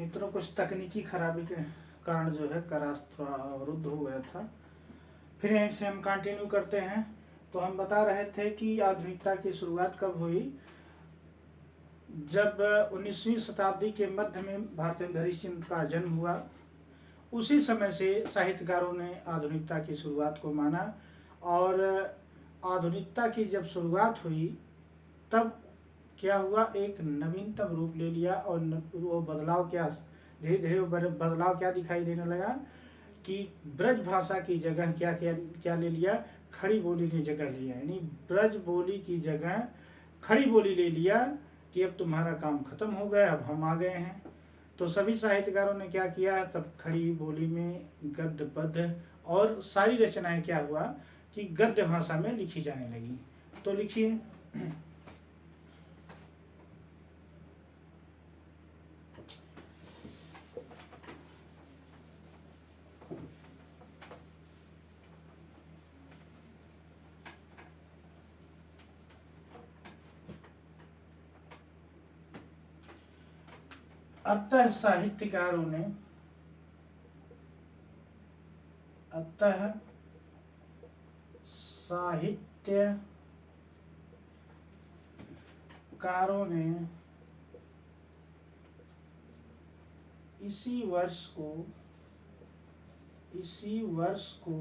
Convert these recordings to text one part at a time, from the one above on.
मित्रों कुछ तकनीकी खराबी के कारण जो है क्लास थोड़ा अवरुद्ध हो गया था। फिर यहीं से हम कंटिन्यू करते हैं। तो हम बता रहे थे कि आधुनिकता की शुरुआत कब हुई। जब 19वीं शताब्दी के मध्य में भारतेंदु हरिश्चंद्र का जन्म हुआ, उसी समय से साहित्यकारों ने आधुनिकता की शुरुआत को माना। और आधुनिकता की जब शुरुआत हुई तब क्या हुआ, एक नवीनतम रूप ले लिया। और वो बदलाव क्या, धीरे धीरे बदलाव क्या दिखाई देने लगा कि ब्रज भाषा की जगह क्या क्या क्या ले लिया, खड़ी बोली ने जगह लिया। यानी ब्रज बोली की जगह खड़ी बोली ले लिया कि अब तुम्हारा काम खत्म हो गया, अब हम आ गए हैं। तो सभी साहित्यकारों ने क्या किया, तब खड़ी बोली में गद्य पद्य और सारी रचनाएं क्या हुआ कि गद्य भाषा में लिखी जाने लगी। तो लिखिए। अतः साहित्यकारों ने इसी वर्ष को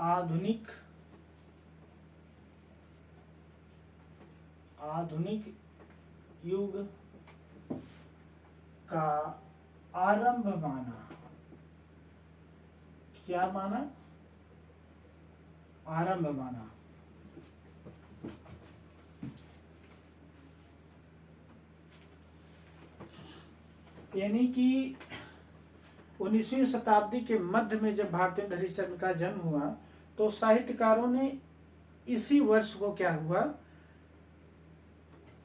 आधुनिक युग का आरंभ माना। क्या माना? आरंभ माना। यानी कि 19वीं शताब्दी के मध्य में जब भारतेंदु हरिश्चंद्र का जन्म हुआ तो साहित्यकारों ने इसी वर्ष को क्या हुआ,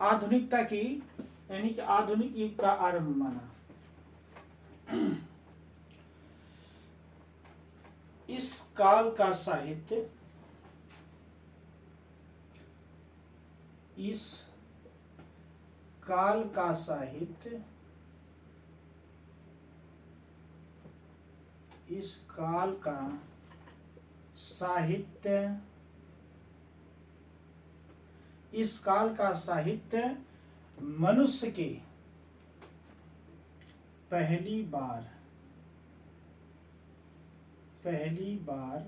आधुनिकता की यानी कि आधुनिक युग का आरंभ माना। इस काल का साहित्य मनुष्य के पहली बार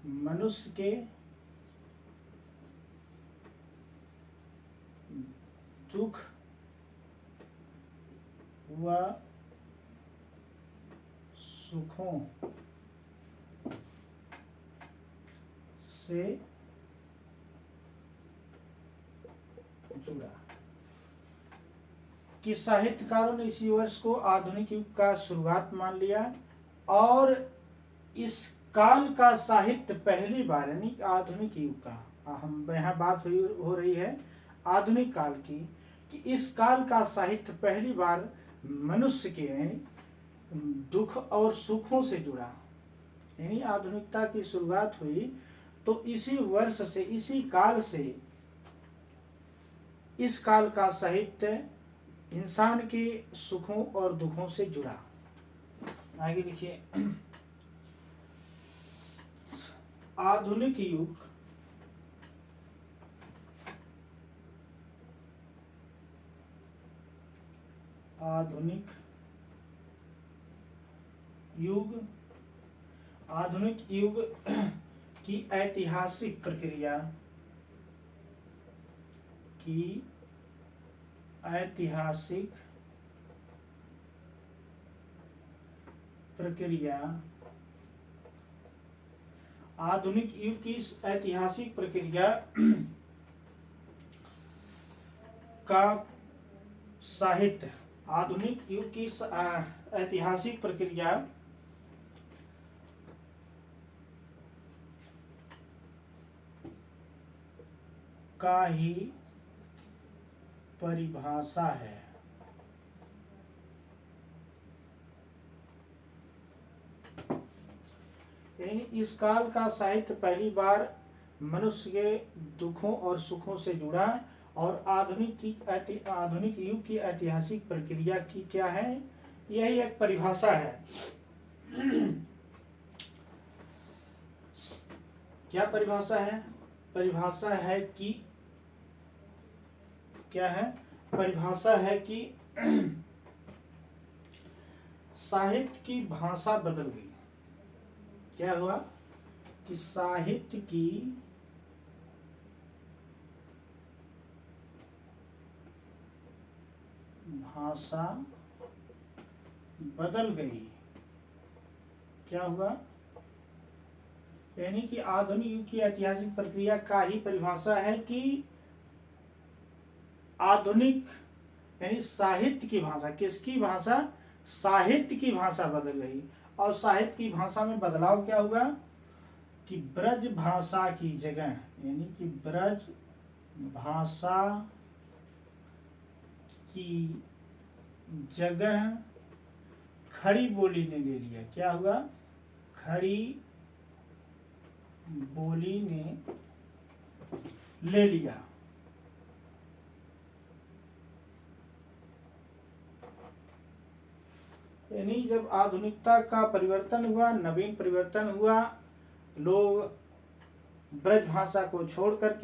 मनुष्य के दुख व सुखों से जुड़ा। कि साहित्यकारों ने इसी वर्ष को आधुनिक युग का शुरुआत मान लिया और इस काल का साहित्य पहली बार यानी आधुनिक युग का, हम यहाँ बात हो रही है आधुनिक काल की, कि इस काल का साहित्य पहली बार मनुष्य के दुख और सुखों से जुड़ा। यानी आधुनिकता की शुरुआत हुई तो इसी वर्ष से, इसी काल से इस काल का साहित्य इंसान के सुखों और दुखों से जुड़ा। आगे लिखिए। आधुनिक युग की ऐतिहासिक प्रक्रिया आधुनिक युग की ऐतिहासिक प्रक्रिया का साहित्य, आधुनिक युग की ऐतिहासिक प्रक्रिया का ही परिभाषा है। यानी इस काल का साहित्य पहली बार मनुष्य के दुखों और सुखों से जुड़ा और आधुनिक युग की ऐतिहासिक प्रक्रिया की क्या है, यही एक परिभाषा है। क्या परिभाषा है? परिभाषा है कि क्या है? परिभाषा है कि साहित्य की भाषा बदल गई। क्या हुआ कि साहित्य की भाषा बदल गई। क्या हुआ? यानी कि आधुनिक युग की ऐतिहासिक प्रक्रिया का ही परिभाषा है कि आधुनिक यानी साहित्य की भाषा, किसकी भाषा? साहित्य की भाषा बदल गई। और साहित्य की भाषा में बदलाव क्या हुआ कि ब्रज भाषा की जगह, यानी कि ब्रज भाषा की जगह खड़ी बोली ने ले लिया। क्या हुआ? खड़ी बोली ने ले लिया। यानी जब आधुनिकता का परिवर्तन हुआ, नवीन परिवर्तन हुआ, लोग ब्रज भाषा को छोड़ करके